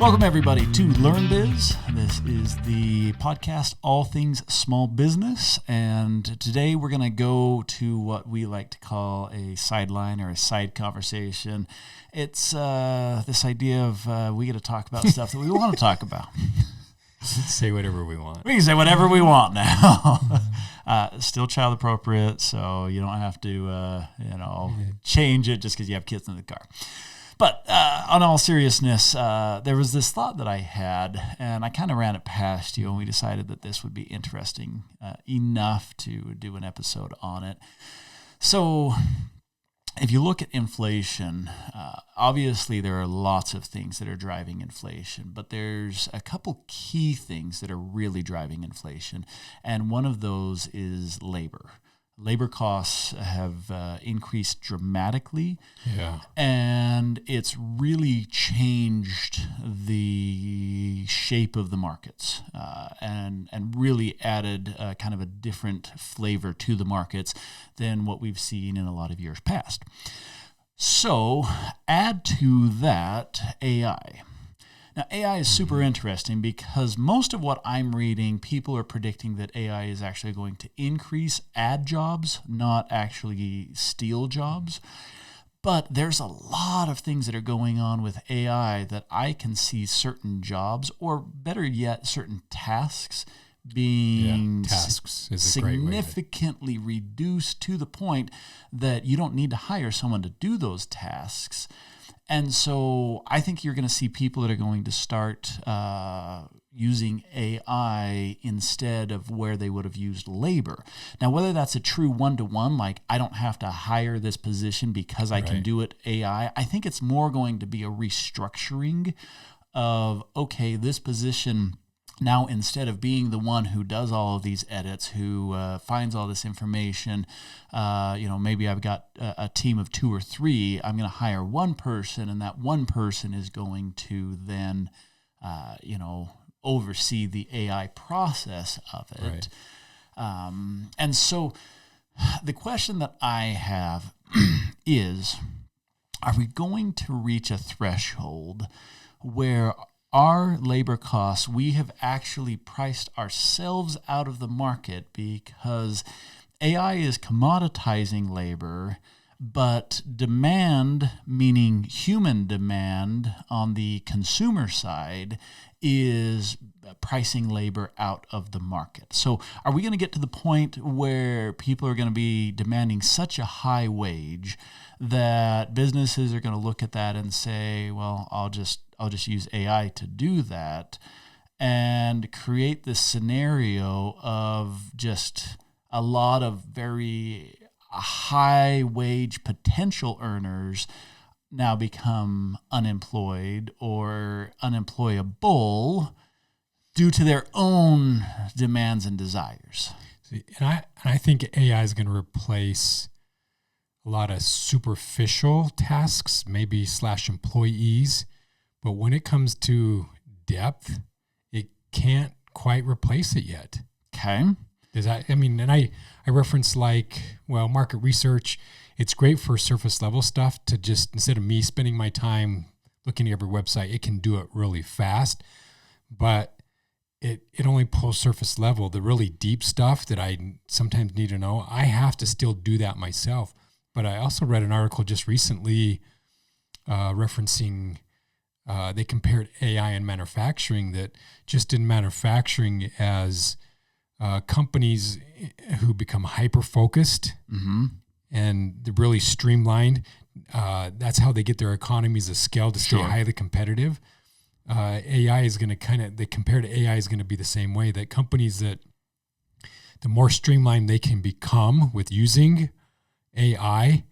Welcome, everybody, to LearnBiz. This is the podcast, All Things Small Business. And today we're going to go to what we like to call a sideline or a side conversation. It's this idea of we get to talk about stuff that we want to talk about. Say whatever we want. We can say whatever we want now. Still child appropriate, so you don't have to, change it just because you have kids in the car. But on all seriousness, there was this thought that I had, and I kind of ran it past you, and we decided that this would be interesting enough to do an episode on it. So if you look at inflation, obviously there are lots of things that are driving inflation, but there's a couple key things that are really driving inflation, and one of those is labor. Labor costs have increased dramatically, and it's really changed the shape of the markets and really added kind of a different flavor to the markets than what we've seen in a lot of years past. So add to that AI. Now, AI is super interesting because most of what I'm reading, people are predicting that AI is actually going to add jobs, not actually steal jobs. But there's a lot of things that are going on with AI that I can see certain jobs, or better yet, certain tasks being significantly reduced to the point that you don't need to hire someone to do those tasks. And so I think you're going to see people that are going to start using AI instead of where they would have used labor. Now, whether that's a true one-to-one, like I don't have to hire this position because I can do it AI, I think it's more going to be a restructuring of, okay, this position now, instead of being the one who does all of these edits, who finds all this information, maybe I've got a team of 2 or 3, I'm going to hire one person, and that one person is going to then, oversee the AI process of it. And so the question that I have is, are we going to reach a threshold where our labor costs, we have actually priced ourselves out of the market because AI is commoditizing labor, but demand, meaning human demand on the consumer side, is pricing labor out of the market. So are we going to get to the point where people are going to be demanding such a high wage that businesses are going to look at that and say, well, I'll just use AI to do that, and create this scenario of just a lot of very high wage potential earners now become unemployed or unemployable due to their own demands and desires. And I think AI is going to replace a lot of superficial tasks, maybe / employees. But when it comes to depth, it can't quite replace it yet. Okay. I reference market research. It's great for surface level stuff to just, instead of me spending my time looking at every website, it can do it really fast. But it only pulls surface level. The really deep stuff that I sometimes need to know, I have to still do that myself. But I also read an article just recently referencing they compared AI and manufacturing, that just in manufacturing, as companies who become hyper-focused and they're really streamlined, that's how they get their economies of scale to stay highly competitive. AI is going to they compared AI is going to be the same way, that companies that the more streamlined they can become with using AI,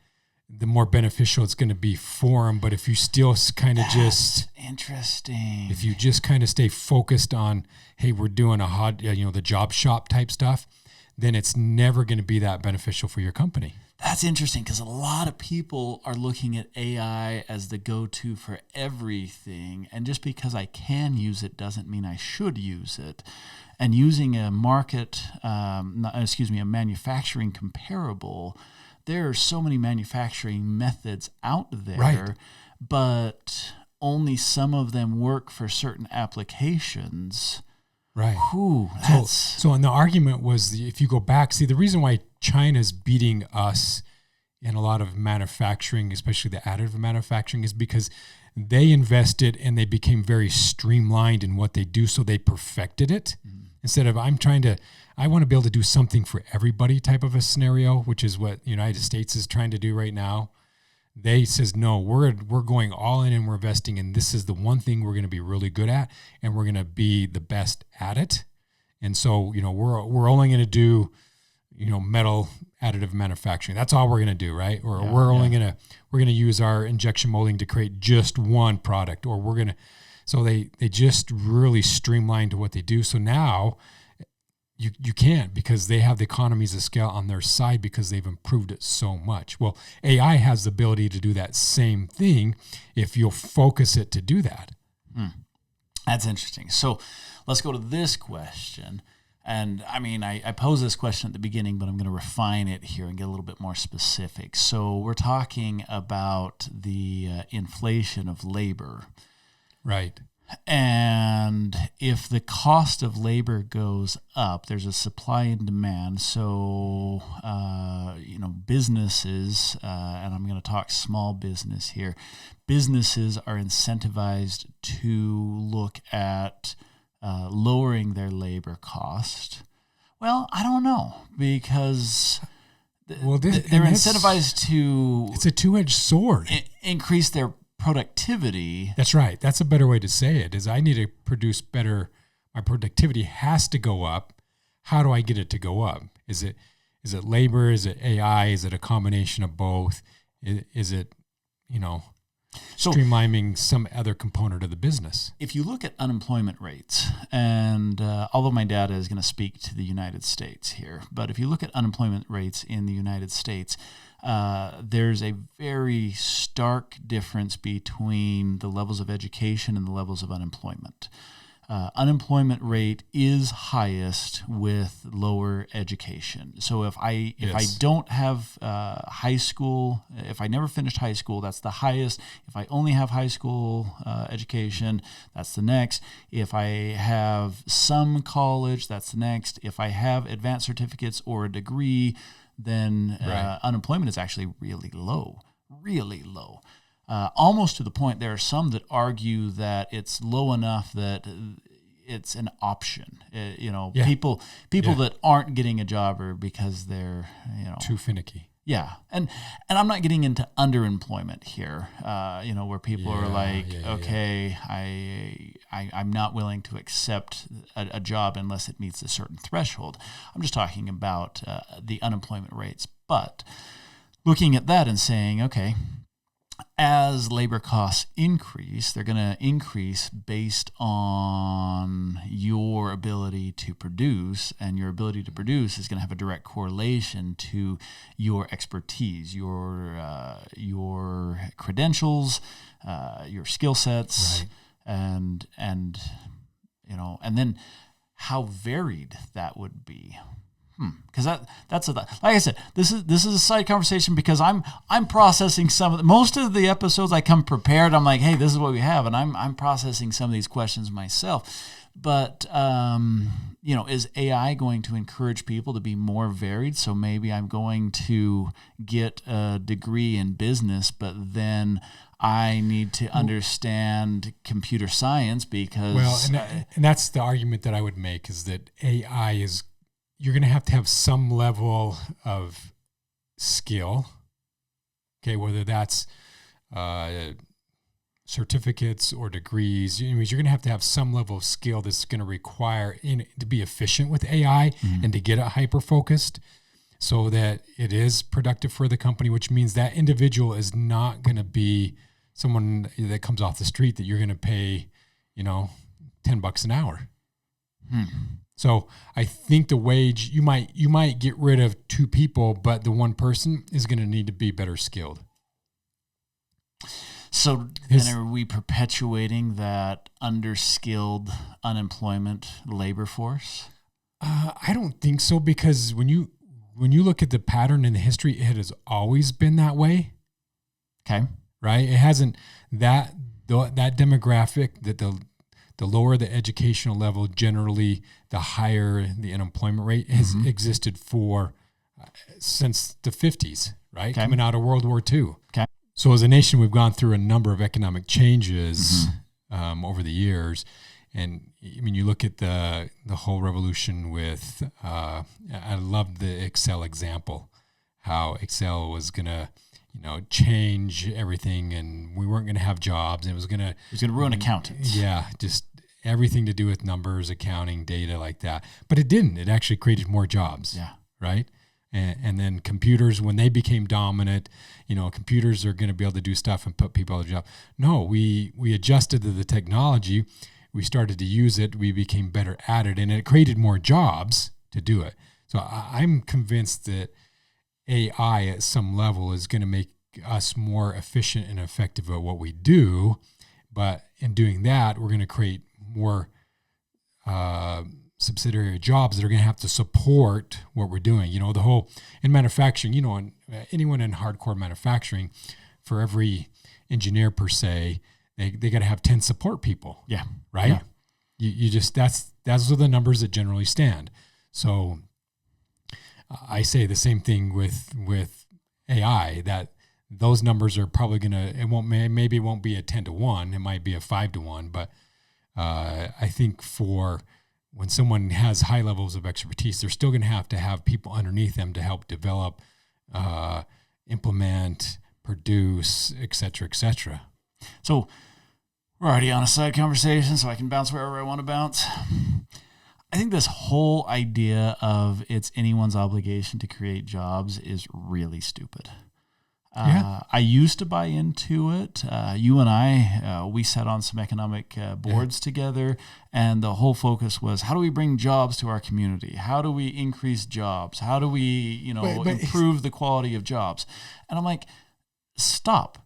the more beneficial it's going to be for them. But if you still kind of if you just kind of stay focused on, hey, we're doing the job shop type stuff, then it's never going to be that beneficial for your company. That's interesting, because a lot of people are looking at AI as the go-to for everything. And just because I can use it doesn't mean I should use it. And using a manufacturing comparable, there are so many manufacturing methods out there, but only some of them work for certain applications. Right. Ooh, so and the argument was, if you go back, see, the reason why China's beating us in a lot of manufacturing, especially the additive manufacturing, is because they invested and they became very streamlined in what they do. So they perfected it instead of I want to be able to do something for everybody type of a scenario, which is what the United States is trying to do right now. They says, no, we're going all in and we're investing, and this is the one thing we're going to be really good at, and we're going to be the best at it. And so, we're only going to do, metal additive manufacturing. That's all we're going to do, right? Or we're going to use our injection molding to create just one product, or so they just really streamlined what they do. So now you can't, because they have the economies of scale on their side because they've improved it so much. Well, AI has the ability to do that same thing if you'll focus it to do that. That's interesting. So let's go to this question. And I mean, I posed this question at the beginning, but I'm going to refine it here and get a little bit more specific. So we're talking about the inflation of labor. Right. And if the cost of labor goes up, there's a supply and demand. So, businesses, and I'm going to talk small business here, businesses are incentivized to look at lowering their labor cost. Well, I don't know, because they're incentivized to... It's a two-edged sword. Increase their productivity. That's right. That's a better way to say it, is I need to produce better. My productivity has to go up. How do I get it to go up? Is it labor? Is it AI? Is it a combination of both? Is it, streamlining some other component of the business? If you look at unemployment rates, and although my data is going to speak to the United States here, but if you look at unemployment rates in the United States, there's a very stark difference between the levels of education and the levels of unemployment. Unemployment rate is highest with lower education. So if I don't have high school, if I never finished high school, that's the highest. If I only have high school education, that's the next. If I have some college, that's the next. If I have advanced certificates or a degree, then unemployment is actually really low. Almost to the point, there are some that argue that it's low enough that it's an option. People that aren't getting a job are because they're too finicky. Yeah, and I'm not getting into underemployment here. Where people are like, I'm not willing to accept a job unless it meets a certain threshold. I'm just talking about the unemployment rates. But looking at that and saying, okay, as labor costs increase, they're going to increase based on your ability to produce, and your ability to produce is going to have a direct correlation to your expertise, your credentials, your skill sets, and then how varied that would be. Because that's like I said, this is a side conversation because I'm processing most of the episodes. I come prepared. I'm like, hey, this is what we have, and I'm processing some of these questions myself. But is AI going to encourage people to be more varied? So maybe I'm going to get a degree in business, but then I need to understand computer science because and that's the argument that I would make, is that AI is. You're going to have some level of skill, okay, whether that's certificates or degrees. You're going to have some level of skill that's going to require to be efficient with AI and to get it hyper-focused so that it is productive for the company, which means that individual is not going to be someone that comes off the street that you're going to pay, $10 an hour. So I think the wage, you might get rid of two people, but the one person is going to need to be better skilled. So then are we perpetuating that underskilled unemployment labor force? I don't think so, because when you look at the pattern in the history, it has always been that way. Okay. Right? It hasn't, that demographic, that the lower the educational level, generally the higher the unemployment rate has existed for since the 50s, right? Okay. Coming out of World War II. Okay. So as a nation, we've gone through a number of economic changes over the years. And I mean, you look at the whole revolution with, I love the Excel example, how Excel was going to, change everything, and we weren't going to have jobs, and it was going to ruin accountants. Yeah, just everything to do with numbers, accounting, data, like that. But it didn't. It actually created more jobs. Yeah. Right. And then computers, when they became dominant, computers are going to be able to do stuff and put people out of job. No, we adjusted to the technology. We started to use it. We became better at it, and it created more jobs to do it. So I'm convinced that AI at some level is going to make us more efficient and effective at what we do. But in doing that, we're going to create more subsidiary jobs that are going to have to support what we're doing. The whole in manufacturing, anyone in hardcore manufacturing, for every engineer per se, they got to have 10 support people. Yeah. Right. Yeah. You just, those are the numbers that generally stand. So I say the same thing with AI, that those numbers are probably going to, maybe it won't be a 10-1. It might be a 5-1, but I think for when someone has high levels of expertise, they're still going to have people underneath them to help develop, implement, produce, et cetera, et cetera. So we're already on a side conversation, so I can bounce wherever I want to bounce. I think this whole idea of it's anyone's obligation to create jobs is really stupid. I used to buy into it. You and I, we sat on some economic boards together, and the whole focus was, how do we bring jobs to our community? How do we increase jobs? How do we, improve the quality of jobs? And I'm like, stop.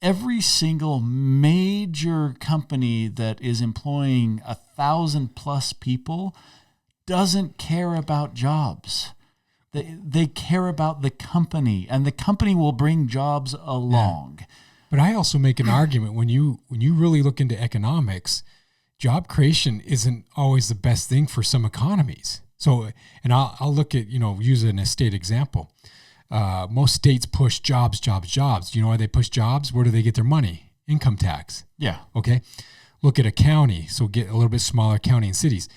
Every single major company that is employing 1,000+ people doesn't care about jobs. They care about the company, and the company will bring jobs along. Yeah. But I also make an argument, when you really look into economics, job creation isn't always the best thing for some economies. So, and I'll look at, use an estate example. Most states push jobs. Do you know why they push jobs? Where do they get their money? Income tax. Yeah. Okay. Look at a county. So get a little bit smaller county and cities.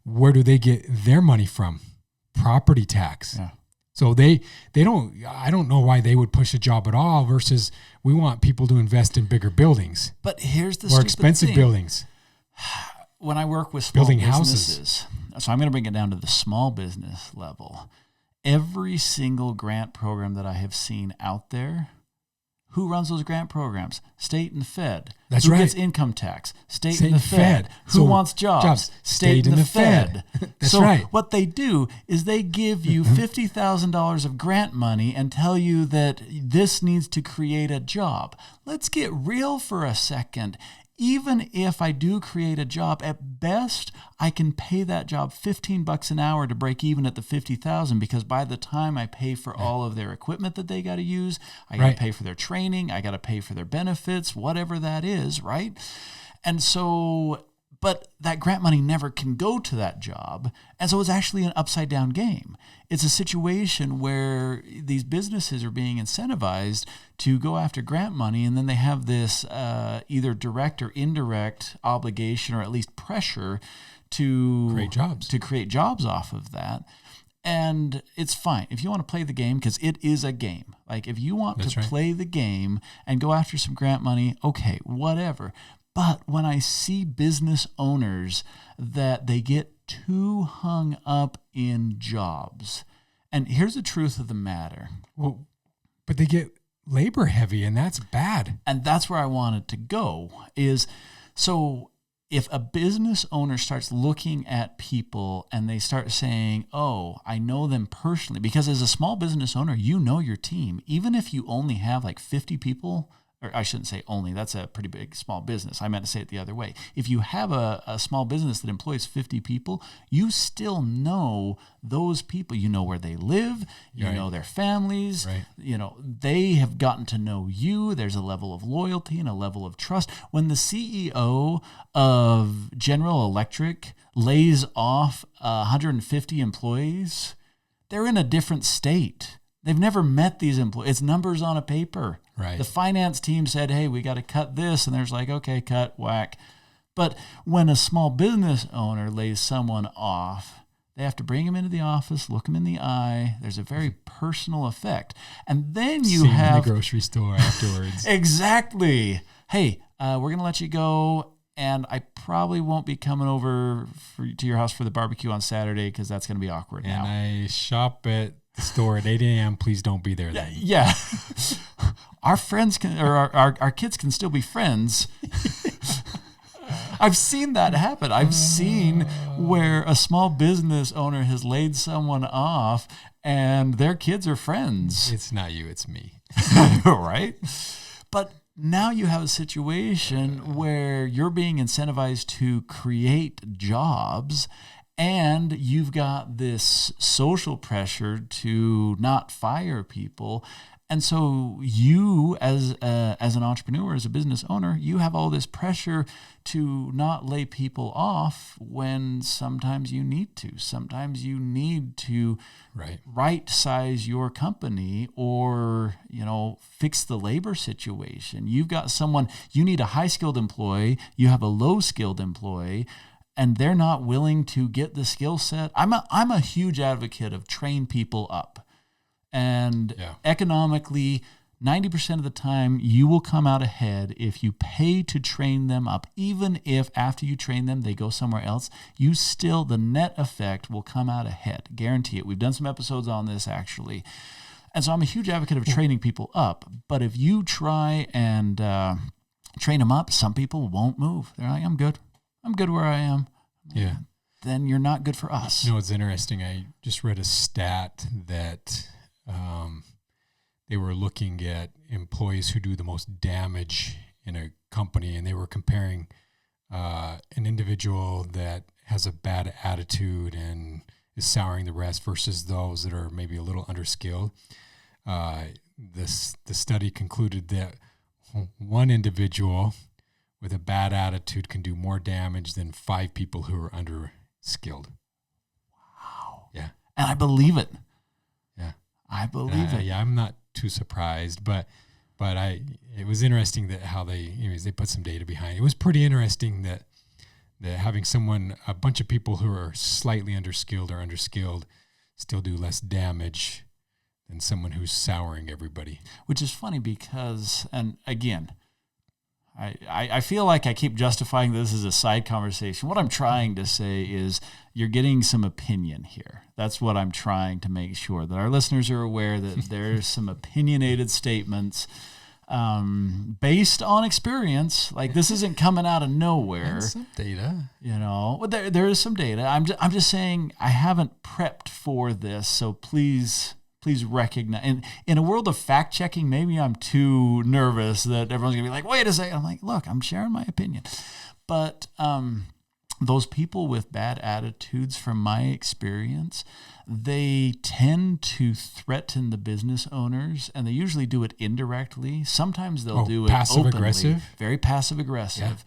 Where do they get their money from? Property tax. Yeah. So I don't know why they would push a job at all versus we want people to invest in bigger buildings. But here's the more expensive thing. buildings. When I work with small building businesses, houses. So I'm going to bring it down to the small business level. Every single grant program that I have seen out there, who runs those grant programs? State and Fed. That's Who right. gets income tax? State and the Fed. Who So wants jobs? State and the Fed. That's so right. what they do is they give you $50,000 of grant money and tell you that this needs to create a job. Let's get real for a second. Even if I do create a job, at best, I can pay that job $15 an hour to break even at the $50,000, because by the time I pay for all of their equipment that they got to use, I got to pay for their training, I got to pay for their benefits, whatever that is, right? And so, but that grant money never can go to that job. And so it's actually an upside down game. It's a situation where these businesses are being incentivized to go after grant money, and then they have this either direct or indirect obligation, or at least pressure to create jobs off of that. And it's fine if you want to play the game, because it is a game. Like, if you want to play the game and go after some grant money, okay, whatever. But when I see business owners that they get too hung up in jobs, and here's the truth of the matter. Well, but they get labor heavy, and that's bad. And that's where I wanted to go is, so if a business owner starts looking at people and they start saying, oh, I know them personally, because as a small business owner, you know your team. Even if you only have like 50 people or I shouldn't say only, that's a pretty big small business. I meant to say it the other way. If you have a small business that employs 50 people, you still know those people. You know where they live, you know their families, you know, they have gotten to know you. There's a level of loyalty and a level of trust. When the CEO of General Electric lays off 150 employees, they're in a different state. They've never met these employees. It's numbers on a paper. Right. The finance team said, hey, we got to cut this. And there's like, okay, cut, whack. But when a small business owner lays someone off, they have to bring him into the office, look him in the eye. There's a very personal effect. And then you have... in the grocery store afterwards. Exactly. Hey, we're going to let you go. And I probably won't be coming over to your house for the barbecue on Saturday because that's going to be awkward now. And I shop at the store at 8 a.m. Please don't be there then. Yeah. Our friends can, or our kids can still be friends. I've seen that happen. I've seen where a small business owner has laid someone off and their kids are friends. It's not you, it's me. Right? But now you have a situation where you're being incentivized to create jobs, and you've got this social pressure to not fire people. And so you, as an entrepreneur, as a business owner, you have all this pressure to not lay people off when sometimes you need to. Sometimes you need to right size your company or, you know, fix the labor situation. You've got someone, you need a high-skilled employee, you have a low-skilled employee, and they're not willing to get the skill set. I'm a huge advocate of train people up. And economically, 90% of the time, you will come out ahead if you pay to train them up. Even if after you train them, they go somewhere else, the net effect will come out ahead. Guarantee it. We've done some episodes on this, actually. And so I'm a huge advocate of training people up. But if you try and train them up, some people won't move. They're like, I'm good. I'm good where I am. Yeah. Then you're not good for us. You know, it's interesting. I just read a stat that they were looking at employees who do the most damage in a company, and they were comparing an individual that has a bad attitude and is souring the rest versus those that are maybe a little underskilled. The study concluded that one individual with a bad attitude can do more damage than 5 people who are underskilled. Wow. Yeah. And I believe it. Yeah. I believe it. Yeah, I'm not too surprised, but it was interesting that how they put some data behind it. It was pretty interesting that having a bunch of people who are slightly underskilled still do less damage than someone who's souring everybody. Which is funny because, and again, I feel like I keep justifying this as a side conversation. What I'm trying to say is you're getting some opinion here. That's what I'm trying to make sure, that our listeners are aware that there's some opinionated statements based on experience. Like, this isn't coming out of nowhere. And some data. You know, well, there is some data. I'm just saying I haven't prepped for this, so please recognize. And in a world of fact checking, maybe I'm too nervous that everyone's gonna be like, wait a second. I'm like, look, I'm sharing my opinion. But those people with bad attitudes, from my experience, they tend to threaten the business owners, and they usually do it indirectly. Sometimes they'll do it passive openly, aggressive, very passive aggressive.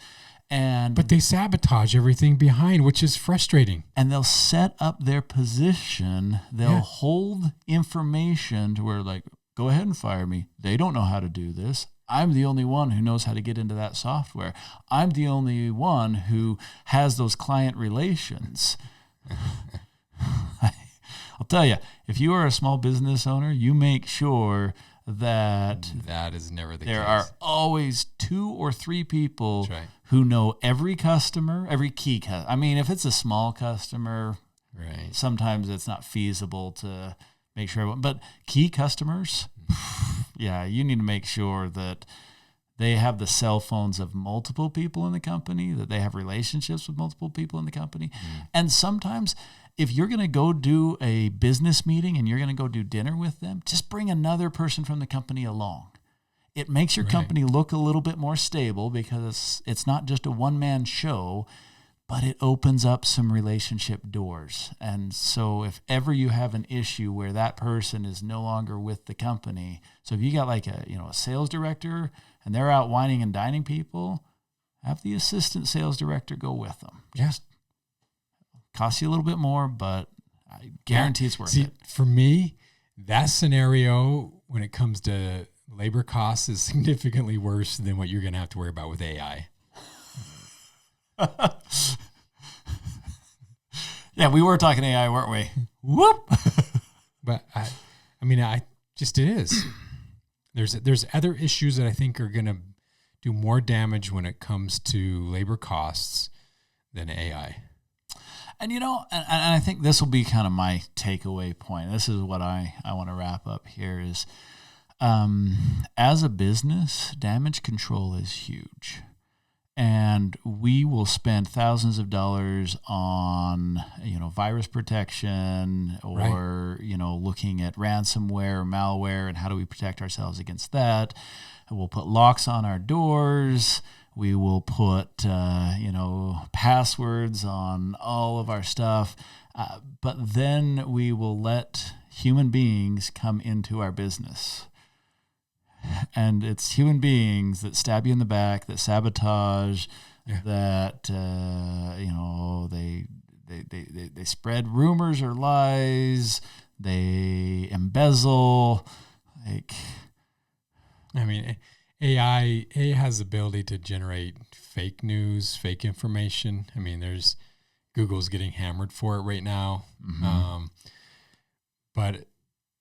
Yeah. But they sabotage everything behind, which is frustrating. And they'll set up their position. They'll hold information to where, like, go ahead and fire me. They don't know how to do this. I'm the only one who knows how to get into that software. I'm the only one who has those client relations. I'll tell you, if you are a small business owner, you make sure that is never the case. There are always 2 or 3 people who know every customer, every key customer. I mean, if it's a small customer, sometimes it's not feasible to make sure. But key customers, you need to make sure that they have the cell phones of multiple people in the company, that they have relationships with multiple people in the company. And sometimes, if you're going to go do a business meeting and you're going to go do dinner with them, just bring another person from the company along. It makes your Right. company look a little bit more stable because it's not just a one-man show, but it opens up some relationship doors. And so if ever you have an issue where that person is no longer with the company, so if you got like a sales director and they're out whining and dining people, have the assistant sales director go with them. Just costs you a little bit more, but I guarantee it's worth it. For me, that scenario when it comes to labor costs is significantly worse than what you're going to have to worry about with AI. Yeah, we were talking AI, weren't we? Whoop. But it is. There's other issues that I think are going to do more damage when it comes to labor costs than AI. And and I think this will be kind of my takeaway point. This is what I want to wrap up here is, as a business, damage control is huge. And we will spend thousands of dollars on, virus protection or, looking at ransomware or malware and how do we protect ourselves against that. We'll put locks on our doors. We will put, passwords on all of our stuff. But then we will let human beings come into our business. And it's human beings that stab you in the back, that sabotage, that they spread rumors or lies, they embezzle. AI has the ability to generate fake news, fake information. There's Google's getting hammered for it right now. Mm-hmm. But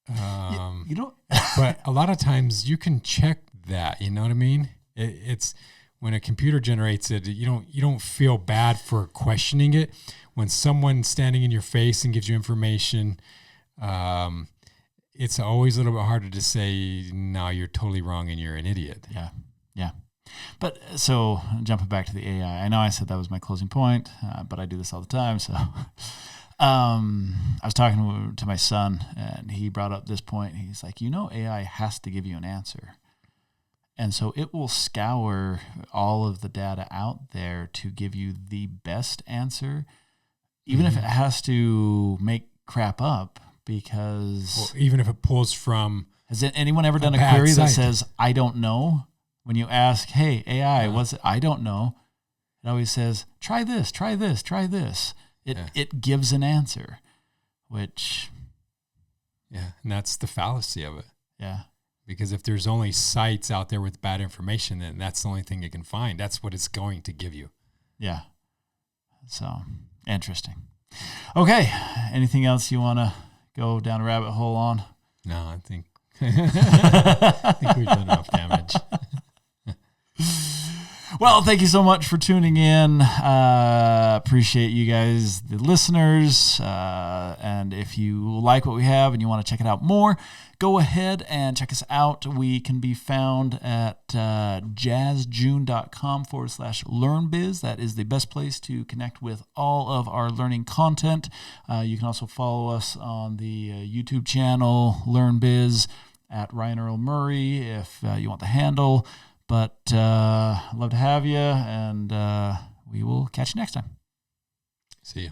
a lot of times you can check that, you know what I mean? It's when a computer generates it, you don't feel bad for questioning it. When someone's standing in your face and gives you information, it's always a little bit harder to say, no, you're totally wrong and you're an idiot. Yeah. But so jumping back to the AI, I know I said that was my closing point, but I do this all the time. So I was talking to my son and he brought up this point. He's like, AI has to give you an answer. And so it will scour all of the data out there to give you the best answer, even if it has to make crap up, because even if it pulls from, has anyone ever done a query that says, I don't know? When you ask, hey, AI, what's it? I don't know. It always says, try this, try this, try this. It gives an answer, which. Yeah, and that's the fallacy of it. Yeah. Because if there's only sites out there with bad information, then that's the only thing it can find. That's what it's going to give you. Yeah. So, interesting. Okay. Anything else you want to go down a rabbit hole on? No, I think we've done enough damage. Well, thank you so much for tuning in. Appreciate you guys, the listeners. And if you like what we have and you want to check it out more, go ahead and check us out. We can be found at jazzjune.com/learnbiz. That is the best place to connect with all of our learning content. You can also follow us on the YouTube channel, LearnBiz, at Ryan Earl Murray, if you want the handle. But love to have you, and we will catch you next time. See you.